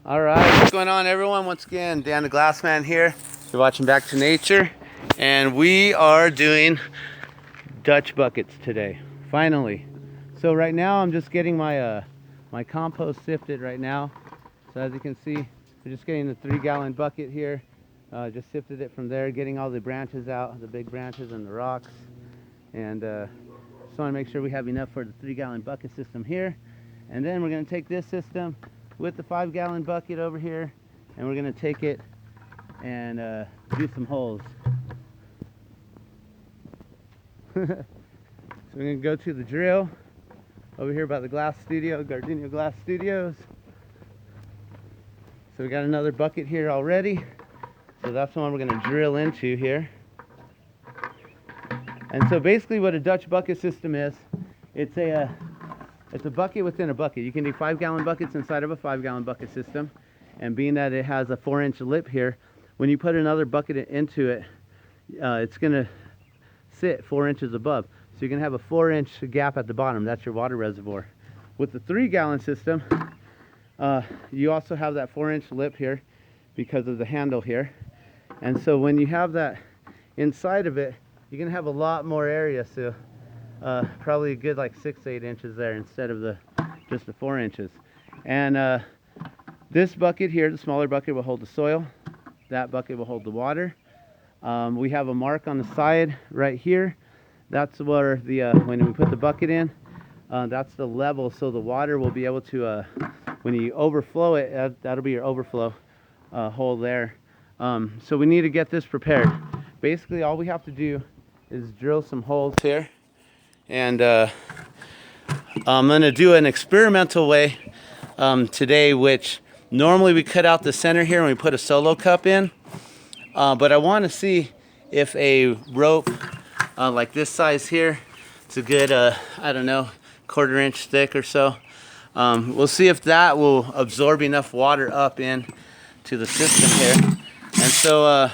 All right, what's going on, everyone? Once again, Dan the Glass Man here. You're watching Back to Nature, and we are doing Dutch buckets today, finally. So right now, I'm just getting my my compost sifted right now. So as you can see, we're just getting the 3-gallon bucket here. Just sifted it from there, getting all the branches out, the big branches and the rocks, and just want to make sure we have enough for the 3-gallon bucket system here. And then we're going to take this system with the 5-gallon bucket over here, and we're going to take it and do some holes. So we're going to go to the drill over here by the glass studio, GardunoGlass Studios. So we got another bucket here already, so that's the one we're going to drill into here. And so basically what a Dutch bucket system is, it's a bucket within a bucket. You can do 5-gallon buckets inside of a 5-gallon bucket system. And being that it has a 4-inch lip here, when you put another bucket into it, it's going to sit 4 inches above. So you're going to have a 4-inch gap at the bottom. That's your water reservoir. With the 3-gallon system, you also have that 4-inch lip here because of the handle here. And so when you have that inside of it, you're going to have a lot more area. So probably a good like 6 to 8 inches there instead of just the 4 inches. And this bucket here, the smaller bucket, will hold the soil. That bucket will hold the water. We have a mark on the side right here. That's where when we put the bucket in, that's the level, so the water will be able to, when you overflow it, that'll be your overflow hole there. So we need to get this prepared. Basically, all we have to do is drill some holes here. And I'm going to do an experimental way today, which normally we cut out the center here and we put a solo cup in. But I want to see if a rope like this size here, it's a good, I don't know, 1/4 inch thick or so. We'll see if that will absorb enough water up in to the system here. And so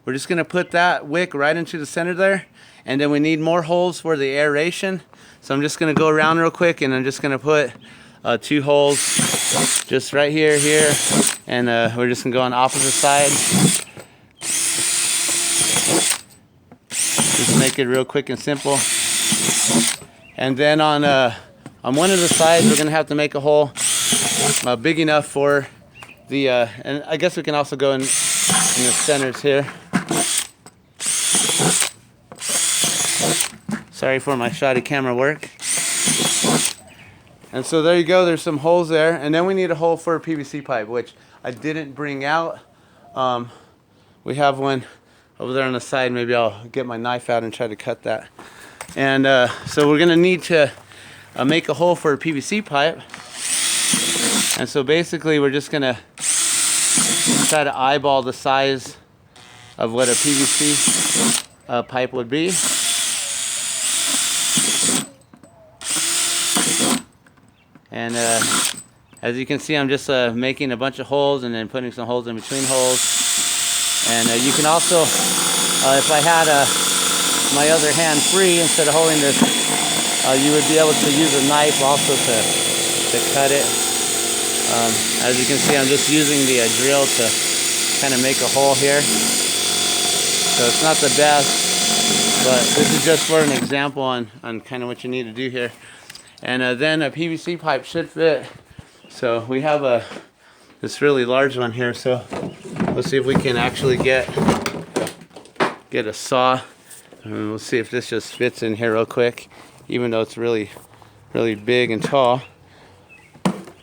we're just going to put that wick right into the center there. And then we need more holes for the aeration. So I'm just going to go around real quick, and I'm just going to put 2 holes just right here, and we're just going to go on the opposite side. Just make it real quick and simple. And then on one of the sides, we're going to have to make a hole big enough for the, and I guess we can also go in the centers here. Sorry for my shoddy camera work. And so there you go, there's some holes there. And then we need a hole for a PVC pipe, which I didn't bring out. We have one over there on the side. Maybe I'll get my knife out and try to cut that. And so we're gonna need to make a hole for a PVC pipe. And so basically we're just gonna try to eyeball the size of what a PVC pipe would be. And as you can see, I'm just making a bunch of holes and then putting some holes in between holes. And you can also, if I had my other hand free instead of holding this, you would be able to use a knife also to cut it. As you can see, I'm just using the drill to kind of make a hole here. So it's not the best, but this is just for an example on kind of what you need to do here. And then a PVC pipe should fit. So we have this really large one here. So let's see if we can actually get a saw. And we'll see if this just fits in here real quick, even though it's really, really big and tall.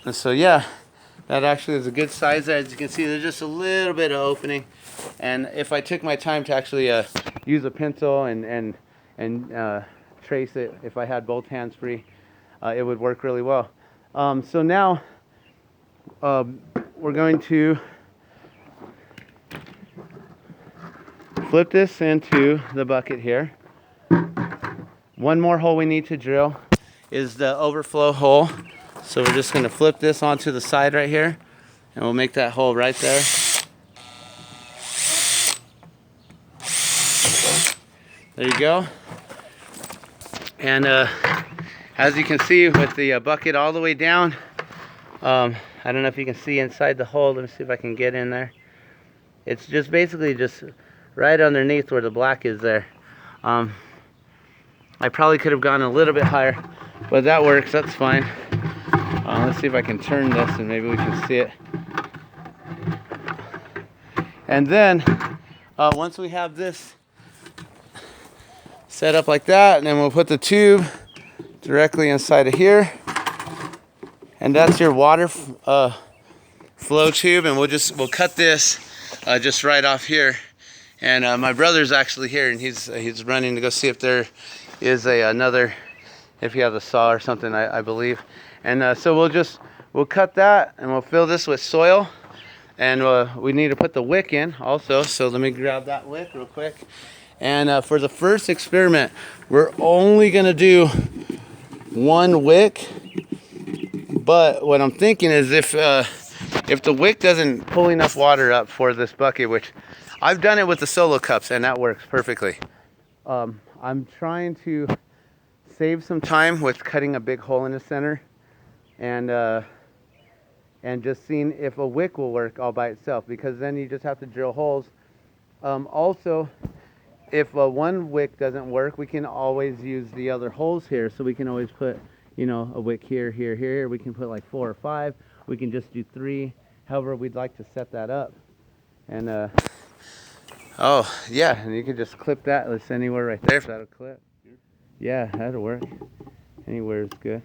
And so yeah, that actually is a good size there. As you can see, there's just a little bit of opening. And if I took my time to actually use a pencil and trace it, if I had both hands free, it would work really well. So now we're going to flip this into the bucket here. One more hole we need to drill is the overflow hole. So we're just going to flip this onto the side right here, and we'll make that hole right there. There you go. And as you can see, with the bucket all the way down, I I don't know if you can see inside the hole. Let me see if I can get in there. It's just basically just right underneath where the black is there. I probably could have gone a little bit higher, but that works, that's fine. Let's see if I can turn this and maybe we can see it. And then once we have this set up like that, and then we'll put the tube directly inside of here, and that's your water flow tube, and we'll cut this just right off here. And my brother's actually here, and he's running to go see if there is another, if he has a saw or something, I believe. And so we'll cut that, and we'll fill this with soil. And we need to put the wick in also, so let me grab that wick real quick. And for the first experiment, we're only gonna do one wick. But what I'm thinking is if the wick doesn't pull enough water up for this bucket, which I've done it with the solo cups and that works perfectly. I'm trying to save some time with cutting a big hole in the center and just seeing if a wick will work all by itself, because then you just have to drill holes. Also, if one wick doesn't work, we can always use the other holes here, so we can always put, you know, a wick here, here, here. We can put like 4 or 5. We can just do 3, however we'd like to set that up. And oh yeah, and you can just clip that. Let's anywhere right there if that'll clip. Yeah, that'll work. Anywhere is good.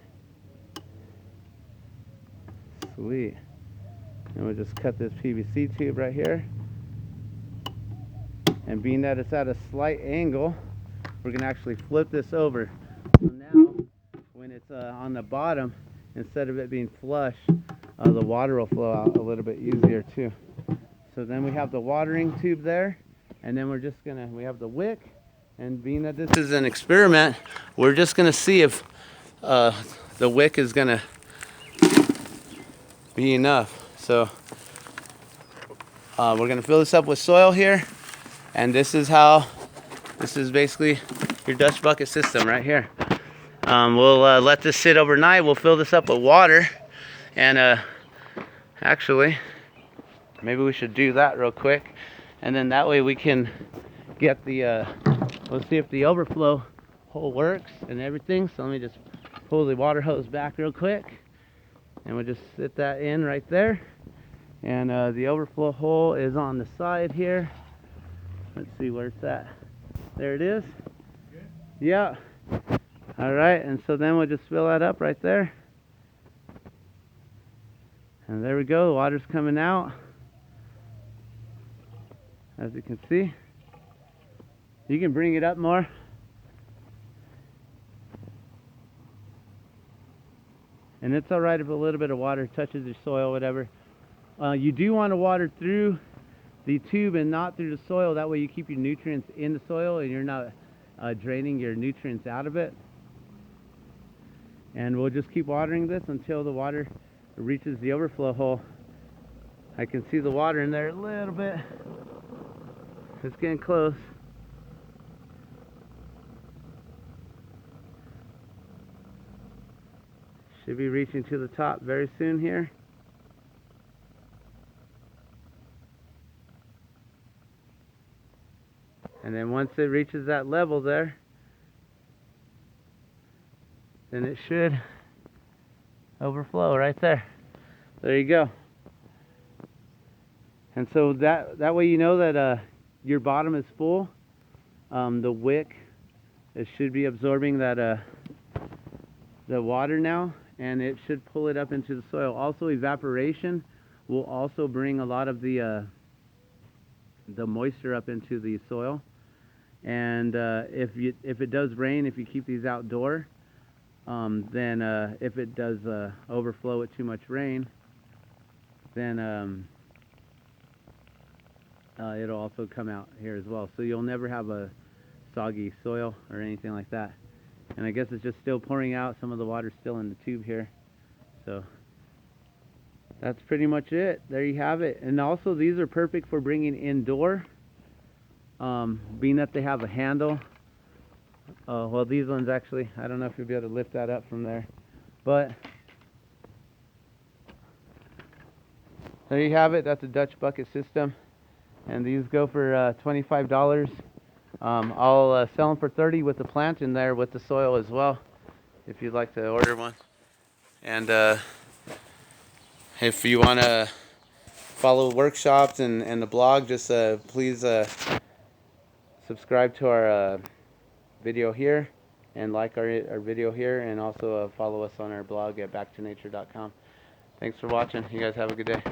Sweet. And we'll just cut this PVC tube right here. And being that it's at a slight angle, we're gonna actually flip this over. So now, when it's on the bottom, instead of it being flush, the water will flow out a little bit easier too. So then we have the watering tube there, and then we have the wick, and being that this is an experiment, we're just gonna see if the wick is gonna be enough. So we're gonna fill this up with soil here, and this is basically your Dutch bucket system right here. We'll let this sit overnight. We'll fill this up with water, and actually maybe we should do that real quick, and then that way we can get the we'll see if the overflow hole works and everything. So let me just pull the water hose back real quick, and we'll just sit that in right there. And the overflow hole is on the side here. Let's see where it's at. There it is. Good? Yeah. All right, and so then we'll just fill that up right there. And there we go, the water's coming out. As you can see. You can bring it up more. And it's all right if a little bit of water touches your soil, whatever. You do want to water through the tube and not through the soil. That way you keep your nutrients in the soil and you're not draining your nutrients out of it. And we'll just keep watering this until the water reaches the overflow hole. I can see the water in there a little bit. It's getting close. Should be reaching to the top very soon here. And then once it reaches that level there, then it should overflow right there. There you go. And so that way you know that your bottom is full. The wick, it should be absorbing that the water now, and it should pull it up into the soil. Also, evaporation will also bring a lot of the moisture up into the soil. And if it does rain, if you keep these outdoor, then if it does overflow with too much rain, then it'll also come out here as well. So you'll never have a soggy soil or anything like that. And I guess it's just still pouring out. Some of the water's still in the tube here. So that's pretty much it. There you have it. And also these are perfect for bringing indoor, being that they have a handle. Well, these ones actually, I don't know if you'll be able to lift that up from there, but there you have it. That's a Dutch bucket system, and these go for $25. I'll sell them for $30 with the plant in there with the soil as well, if you'd like to order one. And if you want to follow workshops and the blog, just please subscribe to our video here and like our video here, and also follow us on our blog at backtonature.com. Thanks for watching. You guys have a good day.